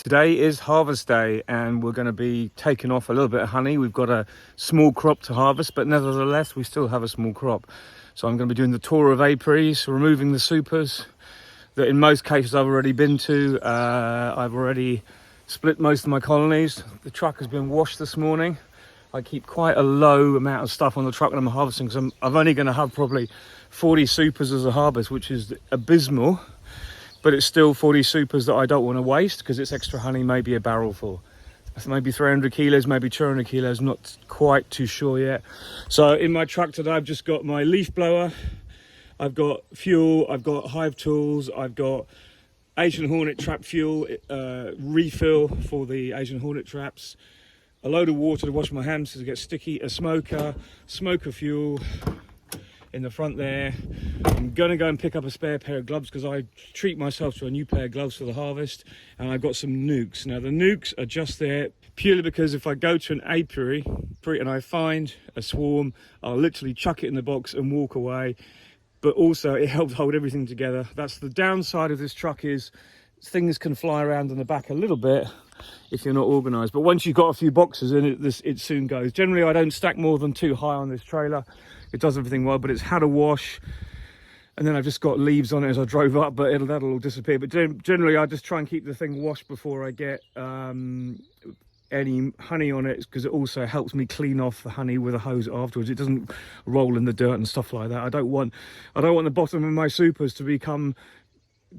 Today is harvest day and we're going to be taking off a little bit of honey. We've got a small crop to harvest, but nevertheless we still have a small crop. So I'm going to be doing the tour of apiaries, removing the supers that in most cases I've already been to. I've already split most of my colonies. The truck has been washed this morning. I keep quite a low amount of stuff on the truck when I'm harvesting because I'm only going to have probably 40 supers as a harvest, which is abysmal. But it's still 40 supers that I don't want to waste because it's extra honey, maybe a barrel full. Maybe 300 kilos, maybe 200 kilos, not quite too sure yet. So in my truck today, I've just got my leaf blower, I've got fuel, I've got Hive tools, I've got Asian hornet trap fuel, refill for the Asian hornet traps, a load of water to wash my hands to get sticky, a smoker fuel in the front there. I'm gonna go and pick up a spare pair of gloves because I treat myself to a new pair of gloves for the harvest, and I've got some nucs. Now the nucs are just there purely because if I go to an apiary and I find a swarm, I'll literally chuck it in the box and walk away. But also it helps hold everything together. That's the downside of this truck, is things can fly around in the back a little bit if you're not organized, but once you've got a few boxes in it, it soon goes. Generally I don't stack more than 2 high on this trailer. It does everything well, but it's had a wash, and then I've just got leaves on it as I drove up, but that'll all disappear. But generally I just try and keep the thing washed before I get any honey on it, because it also helps me clean off the honey with a hose afterwards. It doesn't roll in the dirt and stuff like that. I don't want the bottom of my supers to become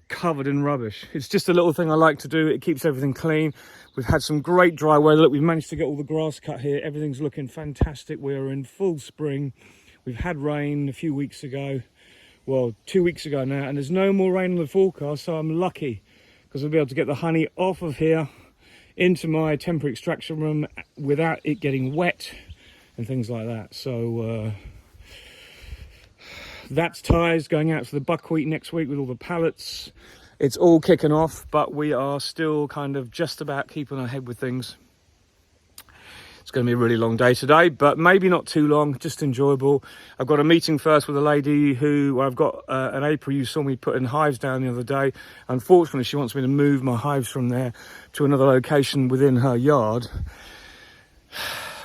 covered in rubbish. It's just a little thing I like to do. It keeps everything clean. We've had some great dry weather. Look, we've managed to get all the grass cut here. Everything's looking fantastic. We're in full spring. We've had rain a few weeks ago, well, 2 weeks ago now, and there's no more rain in the forecast, so I'm lucky because I'll be able to get the honey off of here into my temporary extraction room without it getting wet and things like that. So that's ties going out to the buckwheat next week with all the pallets. It's all kicking off, but we are still kind of just about keeping ahead with things. It's going to be a really long day today, but maybe not too long, just enjoyable. I've got a meeting first with a lady I've got an apiary you saw me putting hives down the other day. Unfortunately, she wants me to move my hives from there to another location within her yard,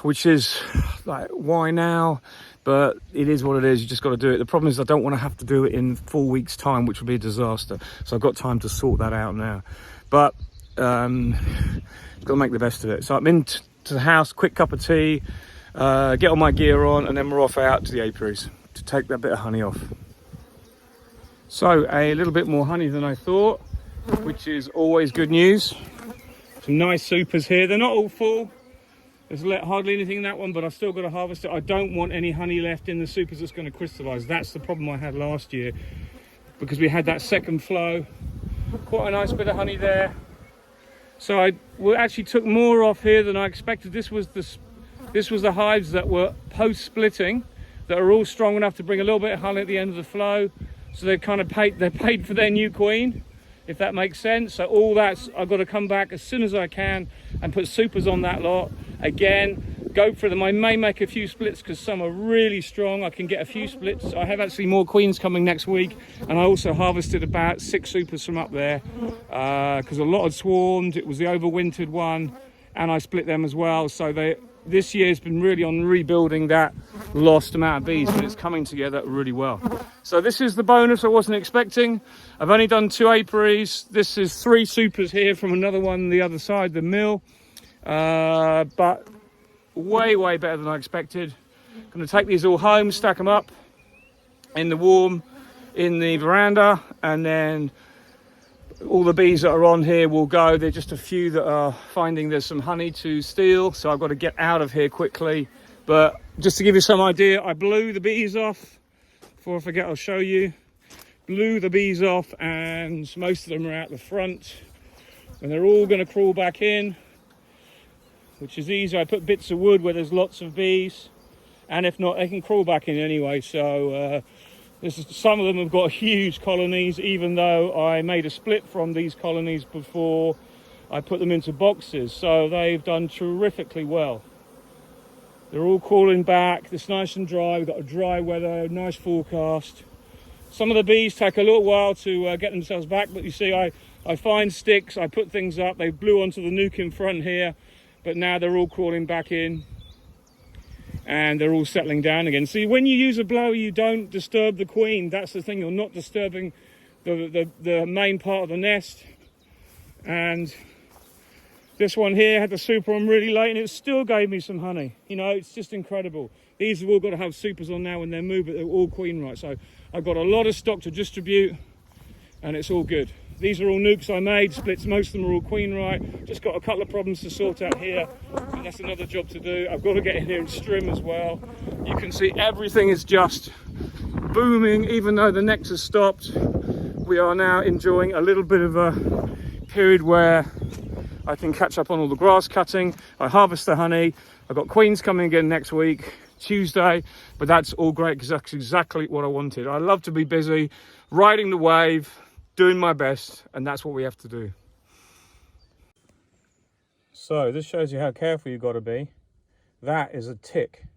which is like, why now? But it is what it is. You just got to do it. The problem is I don't want to have to do it in 4 weeks' time, which would be a disaster. So I've got time to sort that out now. But got to make the best of it. So I'm in to the house, quick cup of tea, get all my gear on, and then we're off out to the apiaries to take that bit of honey off. So a little bit more honey than I thought, which is always good news. Some nice supers here. They're not all full. There's hardly anything in that one, but I've still got to harvest it. I don't want any honey left in the supers that's going to crystallize. That's the problem I had last year, because we had that second flow. Quite a nice bit of honey there. So we actually took more off here than I expected. This was the hives that were post-splitting, that are all strong enough to bring a little bit of honey at the end of the flow. So they're paid for their new queen, if that makes sense. So all that's, I've got to come back as soon as I can and put supers on that lot. Again, go for them. I may make a few splits because some are really strong. I can get a few splits. I have actually more queens coming next week, and I also harvested about 6 supers from up there because a lot had swarmed. It was the overwintered one, and I split them as well. So this year has been really on rebuilding that lost amount of bees, but it's coming together really well. So this is the bonus I wasn't expecting. I've only done 2 apiaries. This is 3 supers here from another one the other side, the mill, but way better than I expected. Going to take these all home, stack them up in the warm in the veranda, and then all the bees that are on here will go. They're just a few that are finding there's some honey to steal, so I've got to get out of here quickly. But just to give you some idea, I blew the bees off. Before I forget, I'll show you. Blew the bees off, and most of them are out the front, and they're all going to crawl back in, which is easy. I put bits of wood where there's lots of bees, and if not, they can crawl back in anyway. So some of them have got huge colonies, even though I made a split from these colonies before I put them into boxes. So they've done terrifically well. They're all crawling back. It's nice and dry. We've got a dry weather, nice forecast. Some of the bees take a little while to get themselves back, but you see I find sticks, I put things up, they blew onto the nuc in front here, but now they're all crawling back in and they're all settling down again. See, when you use a blower, you don't disturb the queen. That's the thing, you're not disturbing the main part of the nest. And this one here had the super on really late and it still gave me some honey. You know, it's just incredible. These have all got to have supers on now when they move, but they're all queen right. So I've got a lot of stock to distribute and it's all good. These are all nucs I made, splits, most of them are all queen right. Just got a couple of problems to sort out here, and that's another job to do. I've got to get in here and strim as well. You can see everything is just booming, even though the nectar's stopped. We are now enjoying a little bit of a period where I can catch up on all the grass cutting. I harvest the honey. I've got queens coming again next week, Tuesday, but that's all great because that's exactly what I wanted. I love to be busy, riding the wave, doing my best, and that's what we have to do. So this shows you how careful you've got to be. That is a tick.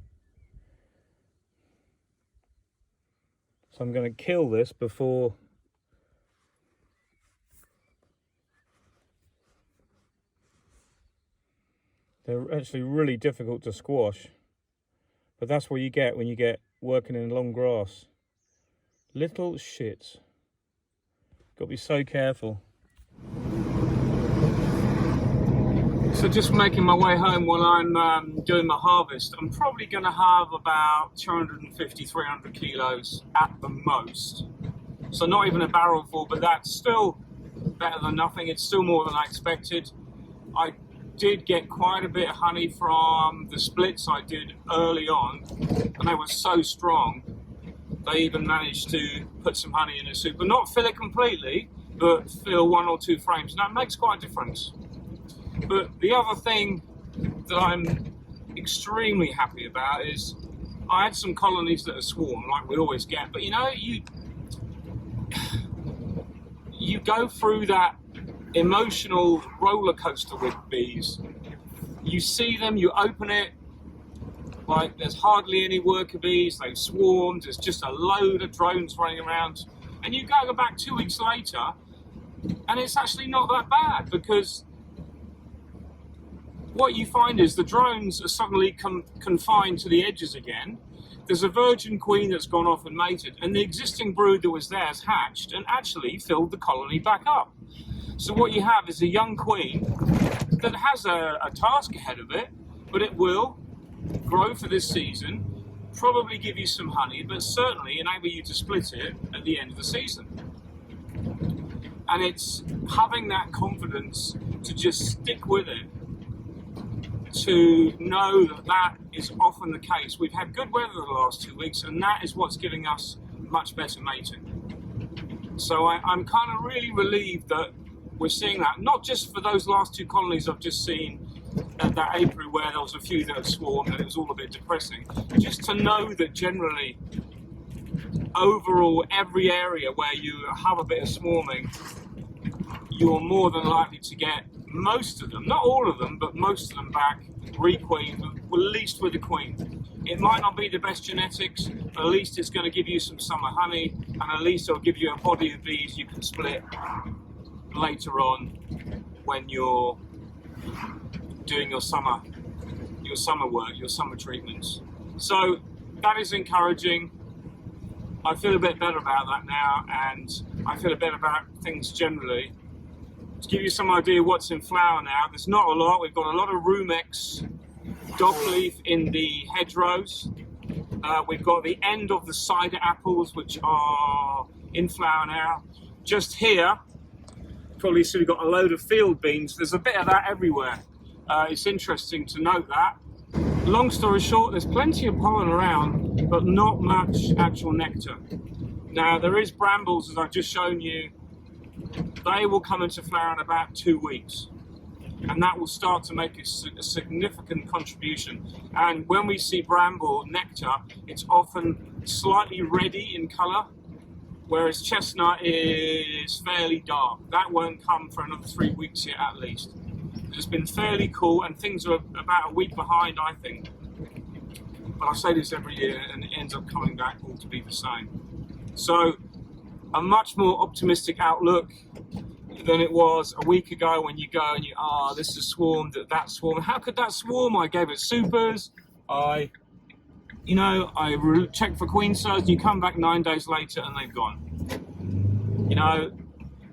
So I'm going to kill this before they're actually really difficult to squash, but that's what you get when you get working in long grass. Little shits. Got to be so careful. So just making my way home while I'm doing my harvest. I'm probably going to have about 250, 300 kilos at the most. So not even a barrel full, but that's still better than nothing. It's still more than I expected. I did get quite a bit of honey from the splits I did early on, and they were so strong. They even managed to put some honey in a soup, but not fill it completely, but fill 1 or 2 frames. And that makes quite a difference. But the other thing that I'm extremely happy about is I had some colonies that are swarm, like we always get. But you know, you go through that emotional roller coaster with bees. You see them, you open it, like there's hardly any worker bees, they've swarmed, there's just a load of drones running around, and you go back 2 weeks later and it's actually not that bad, because what you find is the drones are suddenly confined to the edges again. There's a virgin queen that's gone off and mated, and the existing brood that was there has hatched and actually filled the colony back up. So what you have is a young queen that has a task ahead of it, but it will grow for this season, probably give you some honey, but certainly enable you to split it at the end of the season. And it's having that confidence to just stick with it, to know that that is often the case. We've had good weather the last 2 weeks, and that is what's giving us much better mating. So I'm kind of really relieved that we're seeing that, not just for those last 2 colonies I've just seen at that apiary where there was a few that had swarmed and it was all a bit depressing, just to know that generally, overall, every area where you have a bit of swarming, you're more than likely to get most of them, not all of them, but most of them back re-queened, at least with the queen. It might not be the best genetics, but at least it's going to give you some summer honey, and at least it'll give you a body of bees you can split later on when you're doing your summer work, your summer treatments. So that is encouraging. I feel a bit better about that now, and I feel a bit about things generally. To give you some idea what's in flower now, there's not a lot. We've got a lot of rumex dogleaf in the hedgerows. We've got the end of the cider apples, which are in flower now. Just here, probably see we've got a load of field beans. There's a bit of that everywhere. It's interesting to note that. Long story short, there's plenty of pollen around, but not much actual nectar. Now, there is brambles, as I've just shown you. They will come into flower in about 2 weeks, and that will start to make a significant contribution. And when we see bramble nectar, it's often slightly reddy in colour, whereas chestnut is fairly dark. That won't come for another 3 weeks yet at least. It's been fairly cool, and things are about a week behind, I think. But I say this every year, and it ends up coming back all to be the same. So, a much more optimistic outlook. than it was a week ago when you go and this is swarmed, that swarmed. How could that swarm? I gave it supers. I checked for queen size. You come back 9 days later and they've gone.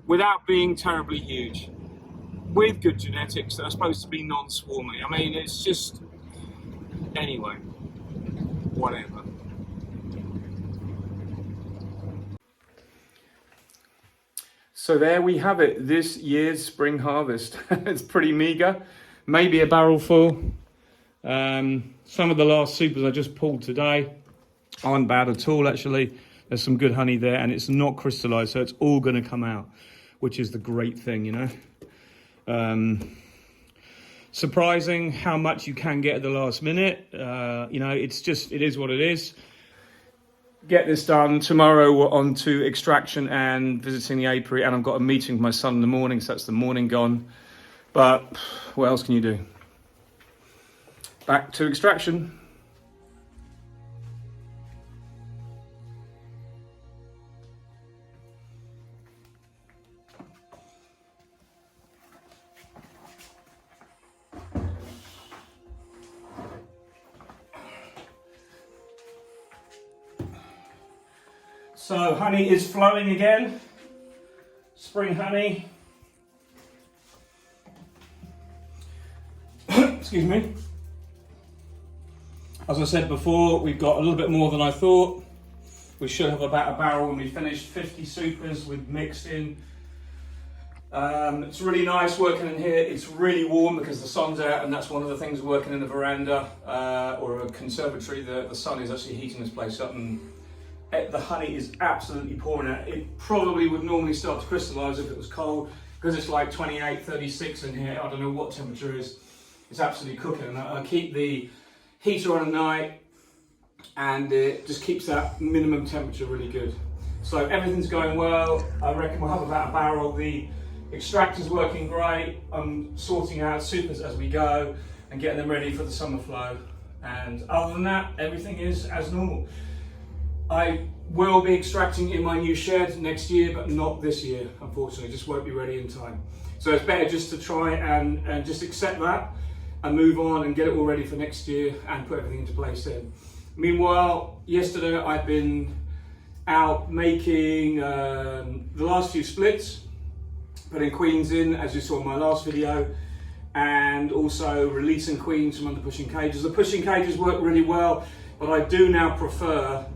Without being terribly huge, with good genetics that are supposed to be non-swarmy. I mean, it's just, anyway, whatever. So there we have it, this year's spring harvest. It's pretty meager, maybe a barrel full. Some of the last supers I just pulled today aren't bad at all, actually. There's some good honey there, and it's not crystallized, so it's all going to come out, which is the great thing, surprising how much you can get at the last minute. It is what it is. Get this done. Tomorrow we're on to extraction and visiting the apiary, and I've got a meeting with my son in the morning, so that's the morning gone. But what else can you do? Back to extraction. So honey is flowing again, spring honey. Excuse me. As I said before, we've got a little bit more than I thought. We should have about a barrel when we finish, 50 supers with mixed in. It's really nice working in here. It's really warm because the sun's out, and that's one of the things working in a veranda or a conservatory. The sun is actually heating this place up, and the honey is absolutely pouring out. It probably would normally start to crystallize if it was cold, because it's like 28, 36 in here. I don't know what temperature it is. It's absolutely cooking. And I keep the heater on at night, and it just keeps that minimum temperature really good. So everything's going well. I reckon we'll have about a barrel. The extractor's working great. I'm sorting out supers as we go and getting them ready for the summer flow. And other than that, everything is as normal. I will be extracting in my new shed next year, but not this year, unfortunately. Just won't be ready in time. So it's better just to try and just accept that and move on and get it all ready for next year and put everything into place then. Meanwhile, yesterday I've been out making the last few splits, putting queens in, as you saw in my last video, and also releasing queens from under pushing cages. The pushing cages work really well, but I do now prefer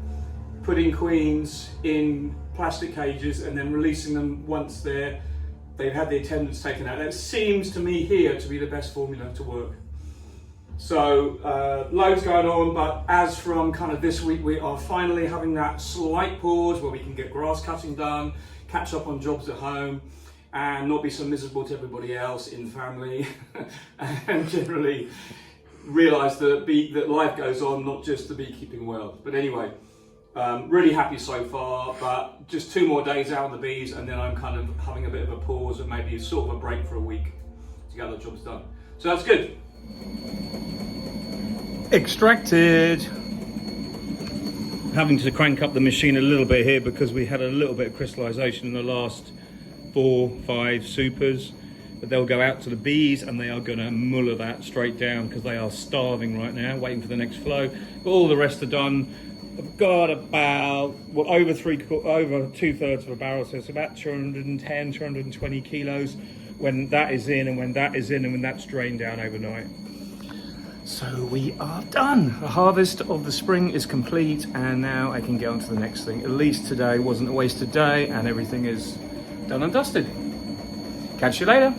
putting queens in plastic cages and then releasing them once they've had the attendants taken out. That seems to me here to be the best formula to work. So loads going on, but as from kind of this week, we are finally having that slight pause where we can get grass cutting done, catch up on jobs at home, and not be so miserable to everybody else in the family, and generally realise that life goes on, not just the beekeeping world. But anyway, really happy so far, but just 2 more days out on the bees, and then I'm kind of having a bit of a pause and maybe sort of a break for a week to get the jobs done. So that's good. Extracted. Having to crank up the machine a little bit here because we had a little bit of crystallization in the last 4, 5 supers. But they'll go out to the bees and they are going to muller that straight down because they are starving right now, waiting for the next flow. But all the rest are done. I've got about over 2/3 of a barrel, so it's about 210, 220 kilos when that is in, and when that is in, and when that's drained down overnight. So we are done. The harvest of the spring is complete, and now I can get on to the next thing. At least today wasn't a wasted day, and everything is done and dusted. Catch you later.